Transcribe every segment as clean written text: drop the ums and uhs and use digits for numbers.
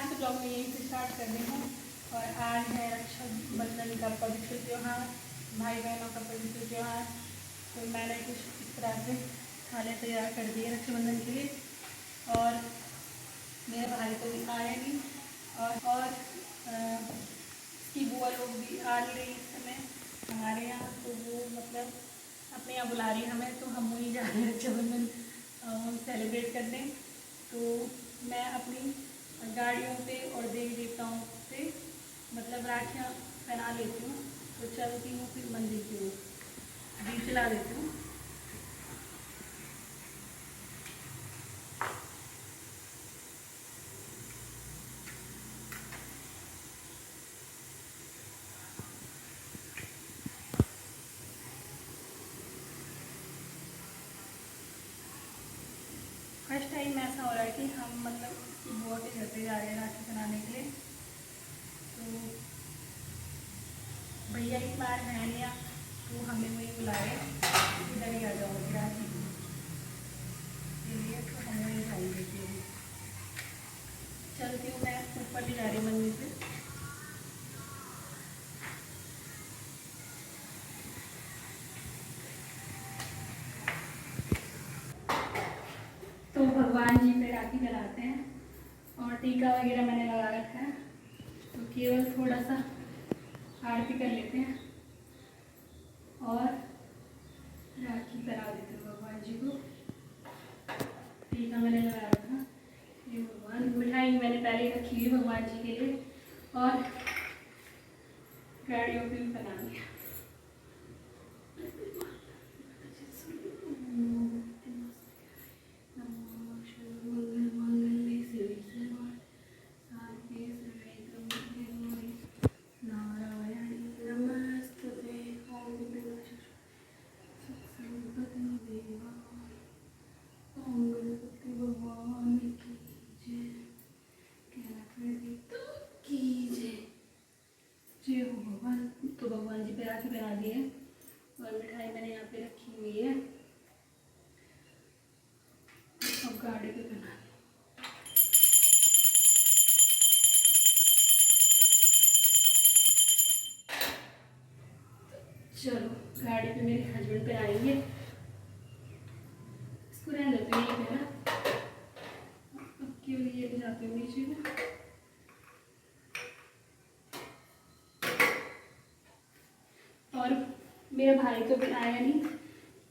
आज के ब्लॉग में यहीं से स्टार्ट कर रही हूँ। और आज है रक्षाबंधन का पवित्र त्यौहार, भाई बहनों का पवित्र त्यौहार। तो मैंने कुछ इस तरह से खाने तैयार कर दिए रक्षाबंधन के लिए। और मेरे भाई को भी आया नहीं, और इसकी बुआ लोग भी आ नहीं रही इस समय हमारे यहाँ। तो वो मतलब अपने यहाँ बुला रही हमें, तो हम वहीं जा रहे हैं रक्षाबंधन सेलिब्रेट करने। तो मैं अपनी गाड़ियों पे और देवी देवताओं पे मतलब राखियाँ पहना लेती हूँ। तो चलती हूँ, फिर मंदिर की ओर दीप जला देती हूँ। फर्स्ट टाइम ऐसा हो रहा है कि हम मतलब उसकी बुआ के घर पे जा रहे हैं राखी बनाने के लिए। तो भैया इस बार है नहीं, तो हमें वही बुलाए, इधर ही आ जाओगे राखी के लिए। तो हम वहीं जाएंगे। चलती हूँ, मैं ऊपर भी जा रही हूँ मंदिर पे। तो भगवान जी पे राखी बनाते हैं और टीका वगैरह मैंने लगा रखा है। तो केवल थोड़ा सा आरती कर लेते हैं और राखी पहना देते हैं भगवान जी को। टीका मैंने लगा रखा, ये भगवान। मिठाई मैंने पहले ही रखी हुई भगवान जी के लिए और गाड़ियों पे भी बना दिया। तो भगवान जी पे राखी बना दी है और मिठाई मैंने यहाँ पे रखी हुई है। अब गाड़ी पे बना चलो गाड़ी पे मेरे हस्बैंड पे आएंगे। इसको रहने देते हैं यहीं पे ना, अब क्यों ये ले जाते हो नीचे में। और मेरे भाई तो भी आया नहीं,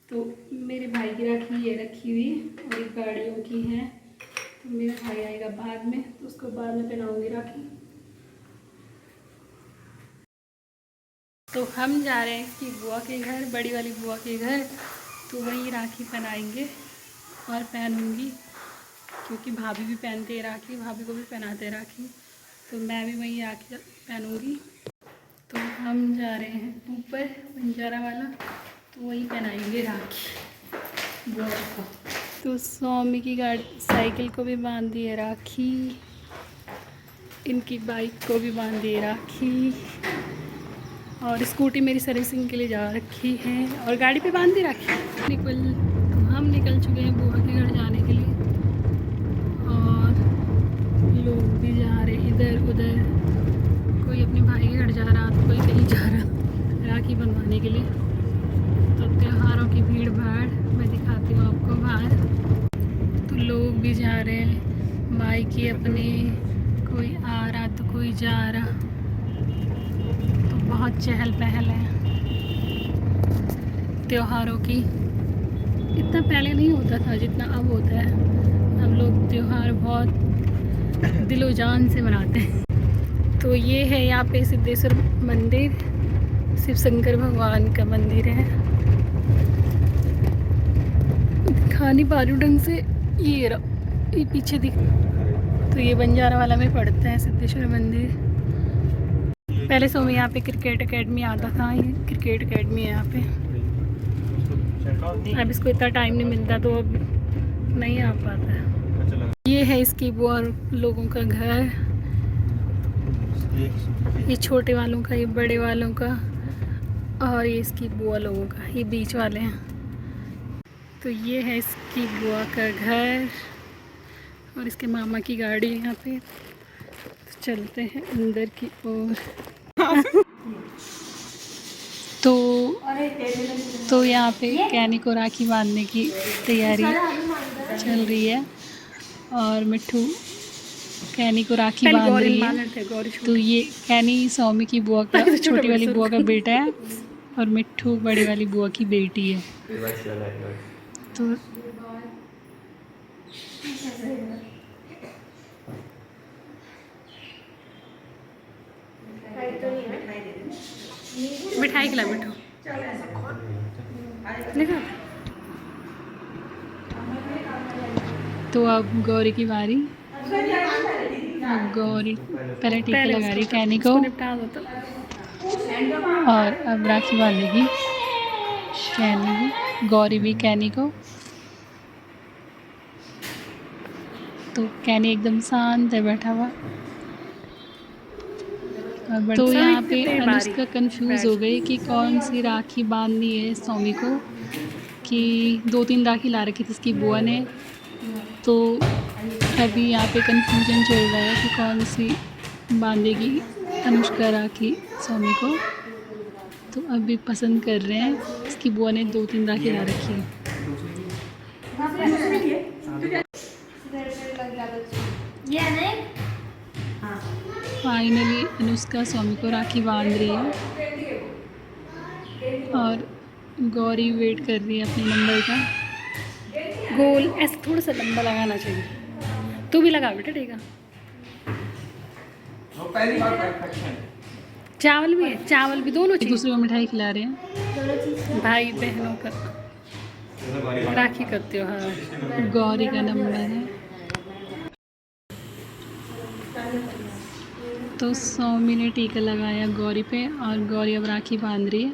तो मेरे भाई की राखी ये रखी हुई और एक गाड़ियों की है। तो मेरा भाई आएगा बाद में, तो उसको बाद में पहनाऊंगी राखी। तो हम जा रहे हैं कि बुआ के घर, बड़ी वाली बुआ के घर। तो वहीं राखी पहनाएंगे और पहनूंगी, क्योंकि भाभी भी पहनते हैं राखी, भाभी को भी पहनाते हैं राखी। तो मैं भी वहीं राखी पहनूंगी। तो हम जा रहे हैं ऊपर बंजारा वाला, तो वहीं पहनाएंगे राखी बुआ को। तो स्वामी की गाड़ी साइकिल को भी बांध दी है राखी, इनकी बाइक को भी बांध दी है राखी, और स्कूटी मेरी सर्विसिंग के लिए जा रखी है और गाड़ी पे बांध दी राखी। हम निकल चुके हैं बुआ के घर जाने के लिए और लोग भी जा रहे हैं इधर उधर। कोई अपने भाई के घर जा रहा, तो कोई कहीं जा रहा राखी बनवाने के लिए। तो त्योहारों की भीड़ भाड़ मैं दिखाती हूँ आपको बाहर। तो लोग भी जा रहे हैं मायके अपने, कोई आ रहा तो कोई जा रहा। तो बहुत चहल पहल है त्योहारों की। इतना पहले नहीं होता था जितना अब होता है। हम लोग त्योहार बहुत दिलो जान से मनाते हैं। तो ये है यहाँ पे सिद्धेश्वर मंदिर, शिव शंकर भगवान का मंदिर है। दिखा नहीं पा रही हूँ ढंग से, ये पीछे दिख। तो ये बंजारा वाला में पड़ता है सिद्धेश्वर मंदिर। पहले से मैं यहाँ पे क्रिकेट एकेडमी आता था, ये क्रिकेट एकेडमी है यहाँ पे। अब इसको इतना टाइम नहीं मिलता, तो अब नहीं आ पाता है। ये है इसकी बुआ लोगों का घर, ये छोटे वालों का, ये बड़े वालों का, और ये इसकी बुआ लोगों का, ये बीच वाले हैं। तो ये है इसकी बुआ का घर और इसके मामा की गाड़ी यहाँ पे। चलते हैं अंदर की ओर। तो यहाँ पे कैनी को राखी बांधने की तैयारी चल रही है और मिट्ठू कैनी को राखी बांध रही है। तो ये कैनी सौमी की बुआ का, छोटी वाली बुआ का बेटा है और मिट्ठू बड़ी वाली बुआ की बेटी है। तो मिठाई खिला मिट्ठू देखा। तो अब गौरी की बारी। अब गौरी पहले टीका लगा रही कैनी को और अब राखी बांधेगी कैनी भी, गौरी भी कैनी को। तो कैनी एकदम शांत है बैठा हुआ। तो यहाँ पे अनुष्का कंफ्यूज हो गई कि कौन सी राखी बांधनी है सौमी को, कि 2-3 राखी ला रखी थी इसकी बुआ ने। तो अभी यहाँ पे कंफ्यूजन चल रहा है कि कौन सी बांधेगी अनुष्का राखी सौमी को। तो अभी पसंद कर रहे हैं। इसकी बुआ ने 2-3 राखी ला रखी है। फाइनली अनुष्का सौमी को राखी बांध रही है और गौरी वेट कर रही है अपने नंबर का। गोल ऐसे थोड़ा सा लंबा लगाना चाहिए। तू भी लगा बेटा, ठीक है। चावल भी है, चावल भी दोनों चीज़। दूसरे को मिठाई खिला रहे हैं, भाई बहनों का राखी करते हो। हाँ, गौरी का नंबर है। तो सौमी ने टीका लगाया गौरी पे और गौरी अब राखी बांध रही है।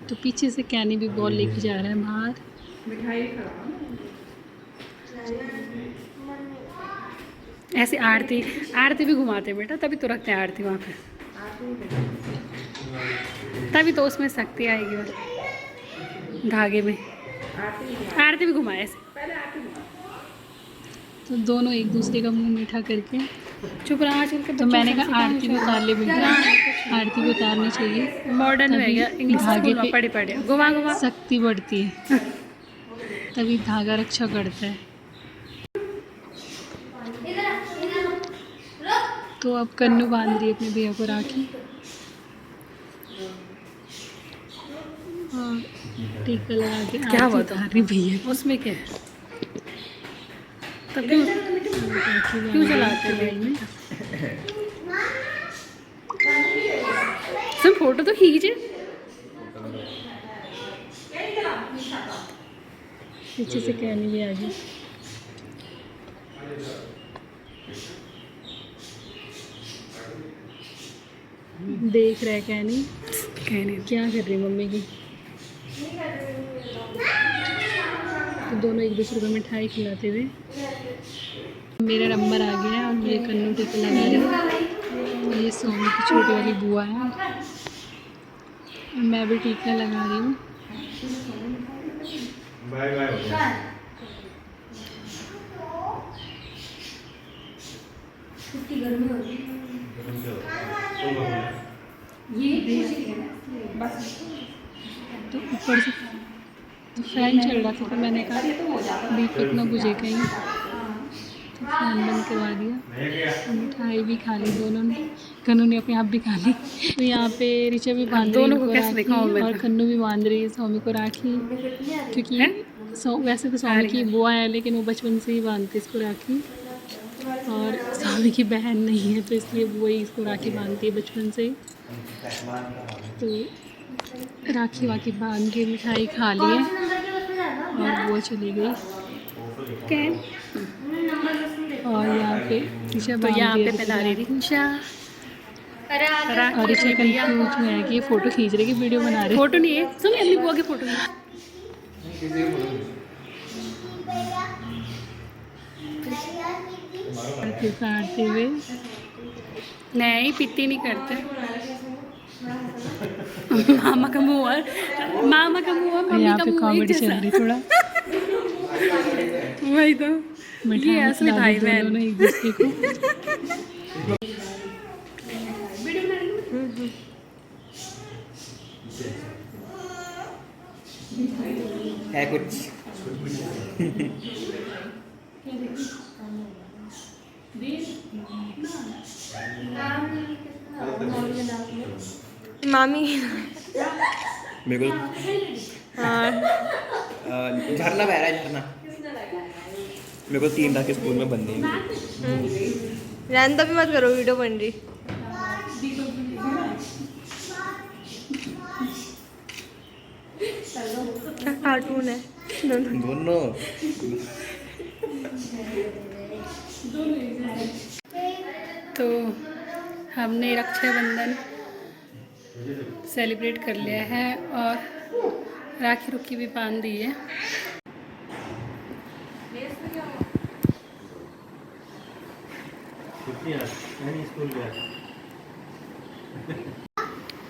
तो पीछे से कैनी भी बॉल लेके जा रहा है बाहर। ऐसे आरती आरती भी घुमाते हैं बेटा, तभी तो रखते हैं आरती वहाँ पे, तभी तो उसमें शक्ति आएगी। बस धागे में आरती भी घुमाए ऐसे। तो दोनों एक दूसरे का मुंह मीठा करके चुप रहा। आजकल के तो मैंने कहा आरती भी उतार ले बेटा, आरती भी उतारनी चाहिए। मॉडर्न हो गया, इंग्लिश धागे पे पढ़े पढ़े घुमा घुमा शक्ति बढ़ती है, तभी धागा रक्षा करता है। तो अब कन्नू बांध रही है अपने भैया को राखी और टीका लगा के क्या बता रही भैया उसमें क्या है। तब क्यों चलाते हैं? सब फोटो तो खींचे। पीछे से कैनी भी आ गई। देख रहा है कैनी क्या कर रही मम्मी की। तो दोनों एक दूसरे को मिठाई खिलाते हुए। मेरा नंबर आ गया है और ये कन्नू टीका लगा रही है। ये सौमी की छोटी वाली बुआ है और मैं भी टीका लगा रही हूँ। तो ऊपर से तो फैन चल रहा था, तो मैंने कहा दीपक ना बुझे कहीं, तो फैन बंद करवा दिया। मिठाई भी खा ली दोनों ने, कन्नू ने अपने आप भी खा ली। तो यहाँ पे ऋचा भी बांध रही है और कन्नू भी बांध रही है सौमी को राखी, क्योंकि वैसे तो सौमी की बुआ है लेकिन वो बचपन से ही बांधती इसको राखी, और सौमी की बहन नहीं है तो इसलिए बुआ ही इसको राखी बांधती है बचपन से। तो राखी वाखी बांध के मिठाई खा लिए और वो चली गई। और यहाँ पे ऋचा तो यहाँ पे पहला रही थी ऋचा, और ऋचा कंफ्यूज में है कि फ़ोटो खींच रही कि वीडियो बना रही। फ़ोटो नहीं है, सुन अपनी बुआ की फ़ोटो है। काटते हुए नहीं, पित्ती नहीं करते। मामा का मुँह, मामा का मुँह, मम्मी का मुँह। कॉमेडी चल रही थोड़ा। वही तो, ये असली भाई बहन एक दूसरे को। है कुछ मामी बिल्कुल। हाँ झरना बह रहा है, झरना। मेरे को 3 रात के स्कूल में बंद नहीं। रहने भी मत करो, वीडियो बन रही। कार्टून है दोनों। तो हमने रक्षाबंधन सेलिब्रेट कर लिया है और राखी रुखी भी बांध दी है।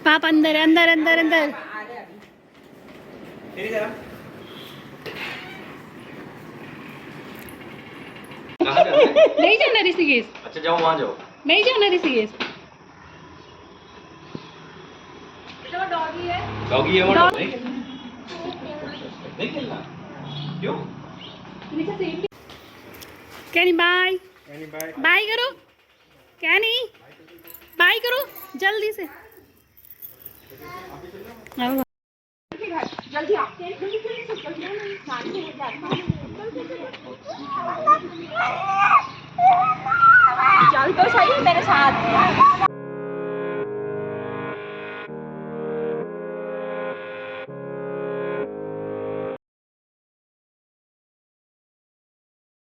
पाप अंदर अंदर अंदर अंदर। नहीं जाना ऋषिकेश। अच्छा जाओ, वहाँ जाओ। नहीं जाना ऋषिकेश। डॉगी है वहाँ। नहीं खेलना। क्यों? कैनी बाय बाय करो। कैनी बाय करो जल्दी से। जल्दी